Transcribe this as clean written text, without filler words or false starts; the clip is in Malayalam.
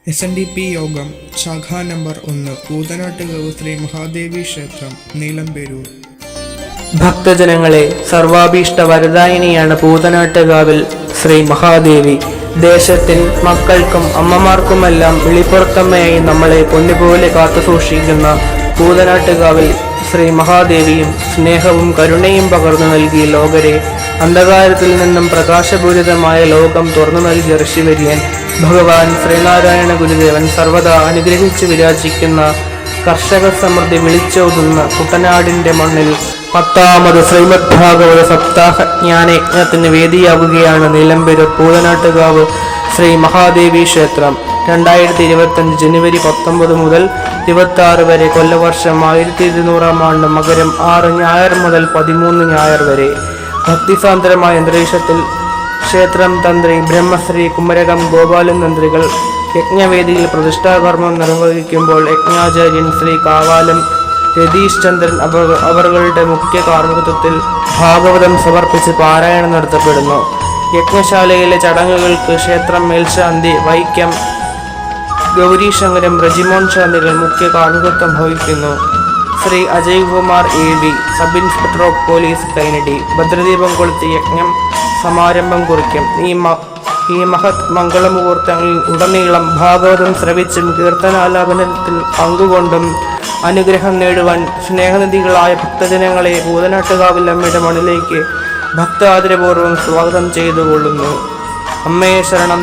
SNDP യോഗം ശാഖാ നമ്പർ 1 പൂതനാട്ടുകാവ് ശ്രീ മഹാദേവി ക്ഷേത്രം നീലംപേരൂർ. ഭക്തജനങ്ങളെ, സർവാഭീഷ്ട വരദായിനിയാണ് പൂതനാട്ടുകാവിൽ ശ്രീ മഹാദേവി. ദേശത്തിൽ മക്കൾക്കും അമ്മമാർക്കുമെല്ലാം വിളിപ്പുറത്തമ്മയായി നമ്മളെ പൊന്നുപോലെ കാത്തുസൂക്ഷിക്കുന്ന പൂതനാട്ടുകാവിൽ ശ്രീ മഹാദേവിയും സ്നേഹവും കരുണയും പകർന്നു നൽകി ലോകരെ അന്ധകാരത്തിൽ നിന്നും പ്രകാശപൂരിതമായ ലോകം തുറന്നു നൽകിയ ഋഷിവര്യൻ ഭഗവാൻ ശ്രീനാരായണ ഗുരുദേവൻ സർവദാ അനുഗ്രഹിച്ചു വിരാജിക്കുന്ന കർഷക സമൃദ്ധി വിളിച്ചോതുന്ന കുട്ടനാടിന്റെ മണ്ണിൽ 10ാമത് ശ്രീമദ് ഭാഗവത സപ്താഹ ജ്ഞാനയജ്ഞത്തിന് വേദിയാവുകയാണ് നീലംപേരൂർ പൂതനാട്ടുകാവ് ശ്രീ മഹാദേവി ക്ഷേത്രം. 2025 ജനുവരി 19 മുതൽ 26 വരെ, കൊല്ലവർഷം 1200 ആണ്ട്, മകരം 6 ഞായർ മുതൽ 13 ഞായർ വരെ. ഭക്തിസാന്ദ്രമായ അന്തരീക്ഷത്തിൽ ക്ഷേത്രം തന്ത്രി ബ്രഹ്മശ്രീ കുമരകം ഗോപാലൻ തന്ത്രികൾ യജ്ഞവേദിയിൽ പ്രതിഷ്ഠാകർമ്മം നിർവഹിക്കുമ്പോൾ യജ്ഞാചാര്യൻ ശ്രീ കാവാലം രതീഷ് ചന്ദ്രൻ അവരുടെ മുഖ്യ കാർമ്മികത്വത്തിൽ ഭാഗവതം സമർപ്പിച്ച് പാരായണം നടത്തപ്പെടുന്നു. യജ്ഞശാലയിലെ ചടങ്ങുകൾക്ക് ക്ഷേത്രം മേൽശാന്തി വൈക്കം ഗൗരീശങ്കരം റജിമോൻ ശാന്തികൾ മുഖ്യ കാർമ്മികത്വം വഹിക്കുന്നു. Shri Ajay Kumar AV, sub inspector of police Kainadi, ഭദ്രദീപം കൊളുത്തി യജ്ഞം സമാരംഭം കുറിക്കും. ഈ മഹത് മംഗളമുഹൂർത്തങ്ങളിൽ ഉടനീളം ഭാഗവതം ശ്രവിച്ചും കീർത്തനാലാപനത്തിൽ പങ്കുകൊണ്ടും അനുഗ്രഹം നേടുവാൻ സ്നേഹനിധികളായ ഭക്തജനങ്ങളെ പൂതനാട്ടുകാവിൽ അമ്മയുടെ മണ്ണിലേക്ക് ഭക്താദരപൂർവ്വം സ്വാഗതം ചെയ്തുകൊള്ളുന്നു. അമ്മയെ ശരണം.